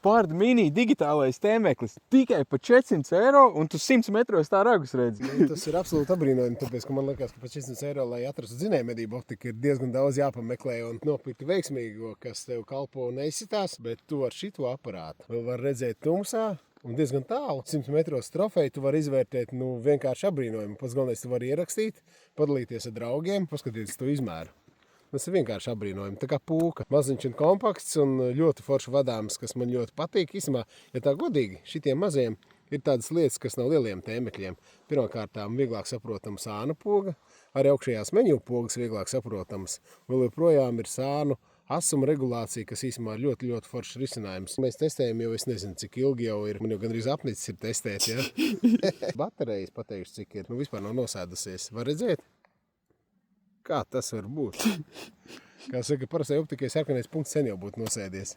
Ford Mini digitālais tēmeklis tikai par 400 eiro, un tu 100 metros tā ragus redzi. Tas ir absolūti apbrīnojami, tāpēc, ka man liekas, ka par 400 eiro, lai atrastu dzinējmedību optiku, ir diezgan daudz jāpameklē un nopirkt veiksmīgo, kas tev kalpo un neizsitās, bet tu ar šito aparātu vēl var redzēt tumsā un diezgan tālu. 100 metros trofeju tu vari izvērtēt, vienkārši apbrīnojami. Pats galvenais tu vari ierakstīt, padalīties ar draugiem, paskatīties to izmēru. Tas ir vienkārši apbrīnojami, tā kā pūka. Maziņš un kompakts un ļoti forši vadāms, kas man ļoti patīk. Īsumā, ja tā godīgi, šitiem maziem ir tādas lietas, kas nav lieliem tēmekļiem. Pirmkārtām vieglāk saprotama sānu poga, arī augšējās meņu pogas vieglāk saprotamas. Vēl joprojām ir sānu asuma regulācija, kas īsumā ir ļoti, ļoti foršs risinājums. Mēs testējam jau, es nezinu, cik ilgi jau ir. Man jau gandrīz apnicis ir testēt, ja? Baterijas pateikšu, cik ir. Vispār nav nosēdusies. Var redzēt? Kā tas var būt? Kā saka, parastai optikai sarkanais punkts sen jau būtu nosēdies.